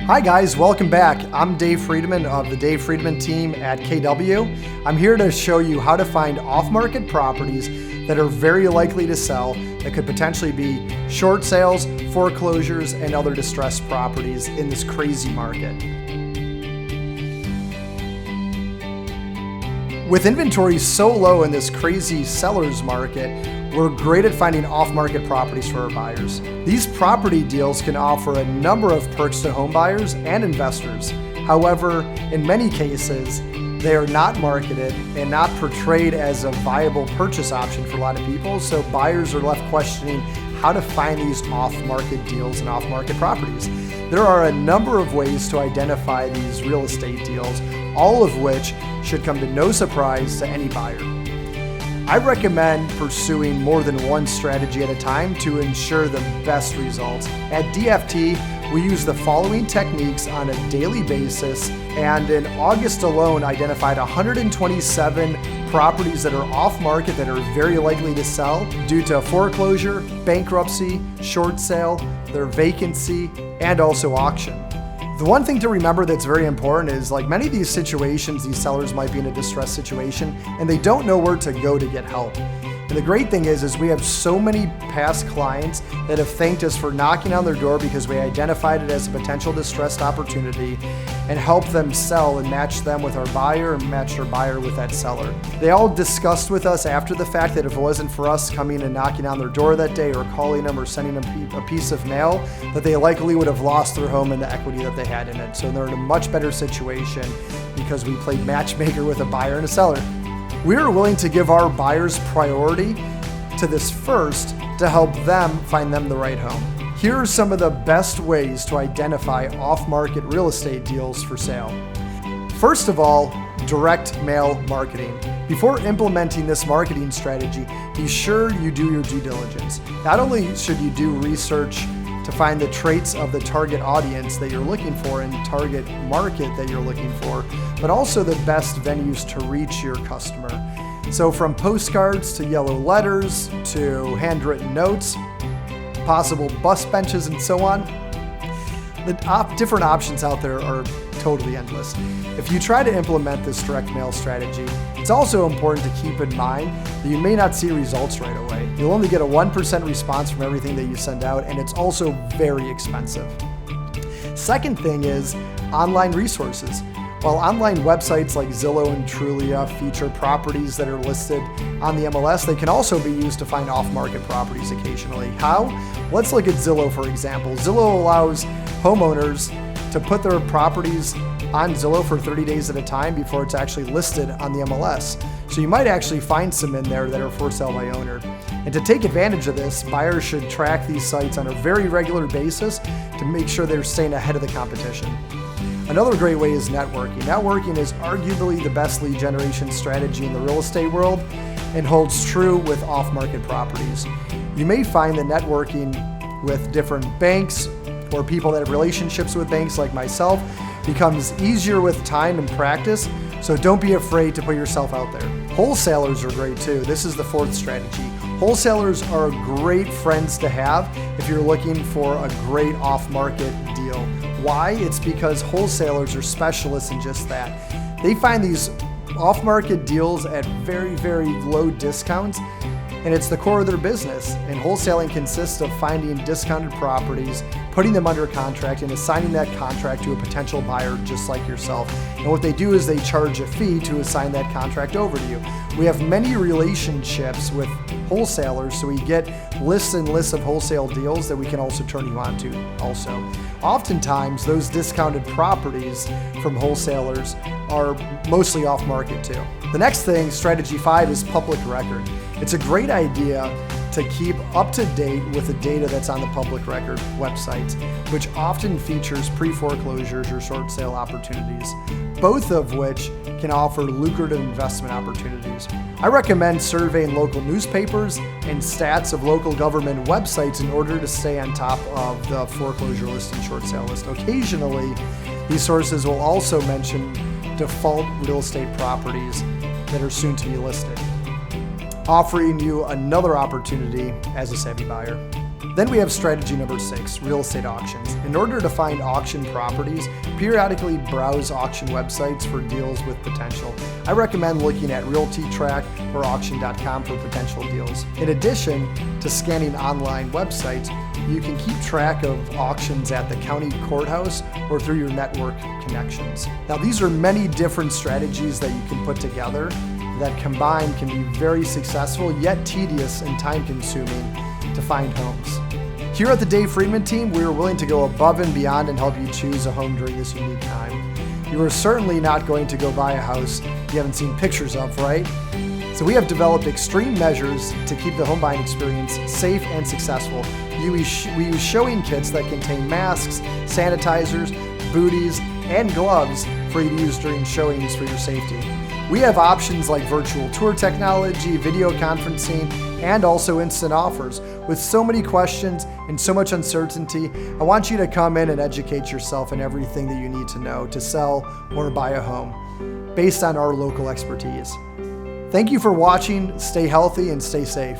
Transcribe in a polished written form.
Hi guys, welcome back. I'm Dave Friedman of the Dave Friedman team at KW. I'm here to show you how to find off-market properties that are very likely to sell, that could potentially be short sales, foreclosures, and other distressed properties in this crazy market. With inventory so low in this crazy seller's market, we're great at finding off-market properties for our buyers. These property deals can offer a number of perks to home buyers and investors. However, in many cases, they are not marketed and not portrayed as a viable purchase option for a lot of people, so buyers are left questioning how to find these off-market deals and off-market properties. There are a number of ways to identify these real estate deals, all of which should come to no surprise to any buyer. I recommend pursuing more than one strategy at a time to ensure the best results. At DFT, we use the following techniques on a daily basis, and in August alone identified 127 properties that are off market that are very likely to sell due to foreclosure, bankruptcy, short sale, their vacancy, and also auction. The one thing to remember that's very important is, like many of these situations, these sellers might be in a distressed situation and they don't know where to go to get help. And the great thing is we have so many past clients that have thanked us for knocking on their door because we identified it as a potential distressed opportunity and helped them sell and match them with our buyer and match our buyer with that seller. They all discussed with us after the fact that if it wasn't for us coming and knocking on their door that day or calling them or sending them a piece of mail, that they likely would have lost their home and the equity that they had in it. So they're in a much better situation because we played matchmaker with a buyer and a seller. We are willing to give our buyers priority to this first to help them find them the right home. Here are some of the best ways to identify off-market real estate deals for sale. First of all, direct mail marketing. Before implementing this marketing strategy, be sure you do your due diligence. Not only should you do research to find the traits of the target audience that you're looking for and target market that you're looking for, but also the best venues to reach your customer. So from postcards to yellow letters to handwritten notes, possible bus benches and so on. The different options out there are totally endless. If you try to implement this direct mail strategy, it's also important to keep in mind that you may not see results right away. You'll only get a 1% response from everything that you send out, and it's also very expensive. Second thing is online resources. While online websites like Zillow and Trulia feature properties that are listed on the MLS, they can also be used to find off-market properties occasionally. How? Let's look at Zillow, for example. Zillow allows homeowners to put their properties on Zillow for 30 days at a time before it's actually listed on the MLS. So you might actually find some in there that are for sale by owner. And to take advantage of this, buyers should track these sites on a very regular basis to make sure they're staying ahead of the competition. Another great way is networking. Networking is arguably the best lead generation strategy in the real estate world and holds true with off-market properties. You may find that networking with different banks or people that have relationships with banks like myself becomes easier with time and practice, so don't be afraid to put yourself out there. Wholesalers are great too. This is the fourth strategy. Wholesalers are great friends to have if you're looking for a great off-market deal. Why? It's because wholesalers are specialists in just that. They find these off-market deals at very, very low discounts, and it's the core of their business. And wholesaling consists of finding discounted properties, putting them under contract, and assigning that contract to a potential buyer just like yourself. And what they do is they charge a fee to assign that contract over to you. We have many relationships with wholesalers, so we get lists and lists of wholesale deals that we can also turn you on to also. Oftentimes, those discounted properties from wholesalers are mostly off market too. The next thing, strategy 5, is public record. It's a great idea to keep up to date with the data that's on the public record websites, which often features pre-foreclosures or short sale opportunities, both of which can offer lucrative investment opportunities. I recommend surveying local newspapers and stats of local government websites in order to stay on top of the foreclosure list and short sale list. Occasionally, these sources will also mention default real estate properties that are soon to be listed, offering you another opportunity as a savvy buyer. Then we have strategy number 6, real estate auctions. In order to find auction properties, periodically browse auction websites for deals with potential. I recommend looking at RealtyTrack or auction.com for potential deals. In addition to scanning online websites, you can keep track of auctions at the county courthouse or through your network connections. Now, these are many different strategies that you can put together that combined can be very successful, yet tedious and time-consuming to find homes. Here at the Dave Friedman team, we are willing to go above and beyond and help you choose a home during this unique time. You are certainly not going to go buy a house you haven't seen pictures of, right? So we have developed extreme measures to keep the home buying experience safe and successful. We use showing kits that contain masks, sanitizers, booties, and gloves for you to use during showings for your safety. We have options like virtual tour technology, video conferencing, and also instant offers. With so many questions and so much uncertainty, I want you to come in and educate yourself in everything that you need to know to sell or buy a home based on our local expertise. Thank you for watching. Stay healthy and stay safe.